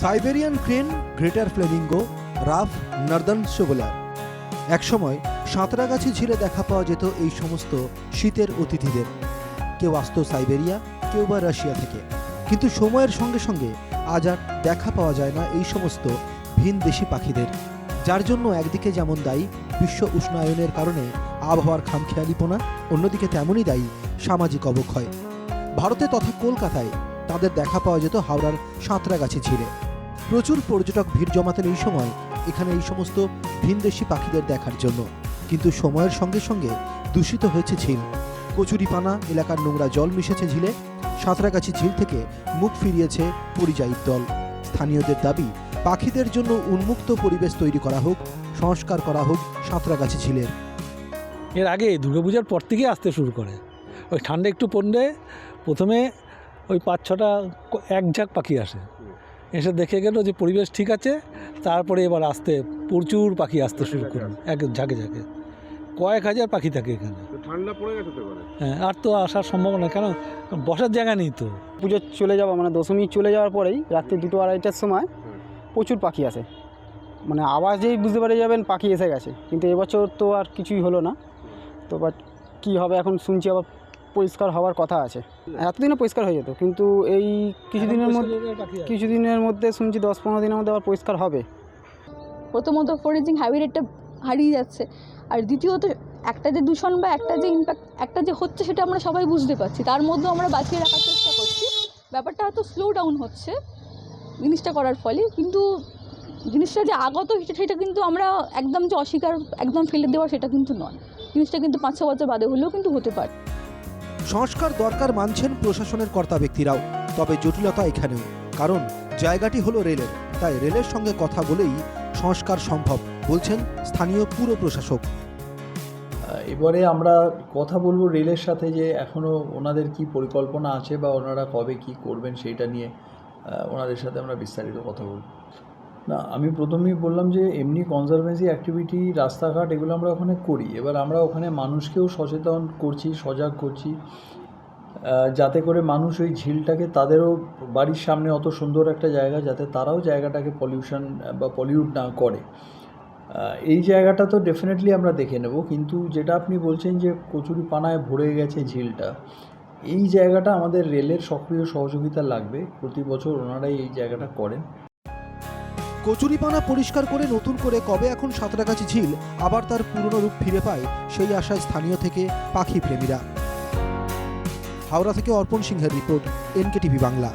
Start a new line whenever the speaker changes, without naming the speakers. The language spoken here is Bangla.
Siberian crane, greater flamingo, ruff northern shoveler. একসময় সাঁতরাগাছি ঝিলে দেখা পাওয়া যেত এই সমস্ত শীতের অতিথিদের। কেউ আসত সাইবেরিয়া, কেউ বা রাশিয়া থেকে। কিন্তু সময়ের সঙ্গে সঙ্গে আজ আর দেখা পাওয়া যায় না এই সমস্ত ভিনদেশি পাখিদের, যার জন্য একদিকে যেমন দায়ী বিশ্ব উষ্ণায়নের কারণে আবহাওয়ার খামখেয়ালিপনা, অন্যদিকে তেমনই দায়ী সামাজিক অবক্ষয়। ভারতে তথা কলকাতায় তাদের দেখা পাওয়া যেত হাওড়ার সাঁতরাগাছি ঝিলে। প্রচুর পর্যটক ভিড় জমাতেন এই সময় এখানে এই সমস্ত ভিনদেশি পাখিদের দেখার জন্য। কিন্তু সময়ের সঙ্গে সঙ্গে দূষিত হয়েছে ঝিল। কচুরিপানা, এলাকার নোংরা জল মিশেছে ঝিলে। সাঁতরাগাছি ঝিল থেকে মুখ ফিরিয়েছে পরিযায়ী দল। স্থানীয়দের দাবি, পাখিদের জন্য উন্মুক্ত পরিবেশ তৈরি করা হোক, সংস্কার করা হোক সাঁতরাগাছি ঝিলের।
এর আগে দুর্গাপূজার পর থেকে আসতে শুরু করে। ওই ঠান্ডা একটু পড়লে প্রথমে ওই 5-6টা এক ঝাঁক পাখি আসে, এসে দেখে গেল যে পরিবেশ ঠিক আছে, তারপরে এবার আসতে প্রচুর পাখি আসতে শুরু করলো এক ঝাঁকে ঝাঁকে। কয়েক হাজার পাখি থাকে এখানে।
ঠান্ডা পড়ে গেছে তো?
হ্যাঁ, আর তো আসার সম্ভাবনা, কেন বসার জায়গা নেই তো।
পুজো চলে যাওয়া মানে দশমী চলে যাওয়ার পরেই রাত্রি 2-2:30টার সময় প্রচুর পাখি আসে। মানে আওয়াজেই বুঝতে পেরে যাবেন পাখি এসে গেছে। কিন্তু এবছর তো আর কিছুই হলো না। তো বাট কী হবে এখন শুনছি আবার পরিষ্কার হওয়ার কথা আছে। এতদিনে পরিষ্কার হয়ে যেত, কিন্তু এই কিছুদিনের মধ্যে শুনছি 10-15 দিনের মধ্যে আবার পরিষ্কার হবে।
প্রথমত ফরেজিং হ্যাবিটেটটা হারিয়ে যাচ্ছে, আর দ্বিতীয়ত একটা যে দূষণ বা একটা যে ইম্প্যাক্ট একটা যে হচ্ছে সেটা আমরা সবাই বুঝতে পারছি, তার মধ্যেও আমরা বাঁচিয়ে রাখার চেষ্টা করছি। ব্যাপারটা হয়তো স্লো ডাউন হচ্ছে জিনিসটা করার ফলে, কিন্তু জিনিসটা যে আগত সেটা কিন্তু আমরা একদম যে অস্বীকার, একদম ফেলে দেওয়া সেটা কিন্তু নয়। জিনিসটা কিন্তু 5-6 বছর বাদে হলেও কিন্তু হতে পারে।
সংস্কার দরকার মানছেন প্রশাসনের কর্তা ব্যক্তিরাও। তবে জটিলতা এখানেও, কারণ জায়গাটি হলো রেলের, তাই রেলের সঙ্গে কথা বলেই সংস্কার সম্ভব বলছেন স্থানীয় পুর প্রশাসক।
এবারে আমরা কথা বলবো রেলের সাথে যে এখনও ওনাদের কি পরিকল্পনা আছে বা ওনারা কবে কি করবেন সেইটা নিয়ে ওনাদের সাথে আমরা বিস্তারিত কথা বলব। না, আমি প্রথমেই বললাম যে এমনি কনজারভেন্সি অ্যাক্টিভিটি, রাস্তাঘাট এগুলো আমরা ওখানে করি। এবার আমরা ওখানে মানুষকেও সচেতন করছি, সজাগ করছি, যাতে করে মানুষ ওই ঝিলটাকে, তাদেরও বাড়ির সামনে অত সুন্দর একটা জায়গা, যাতে তারাও জায়গাটাকে পলিউশন বা পলিউট না করে। এই জায়গাটা তো ডেফিনেটলি আমরা দেখে নেব, কিন্তু যেটা আপনি বলছেন যে কচুরিপানায় ভরে গেছে ঝিলটা, এই জায়গাটা আমাদের রেলের সক্রিয় সহযোগিতা লাগবে। প্রতি বছর ওনারাই এই জায়গাটা করেন।
কচুরিপানা পরিষ্কার করে নতুন করে কবে এখন সাঁতরাগাছি ঝিল আবার তার পুরনো রূপ ফিরে পায়, সেই আশায় স্থানীয় থেকে পাখি প্রেমীরা। হাওড়া থেকে অর্পণ সিংহের রিপোর্ট, NKTV বাংলা।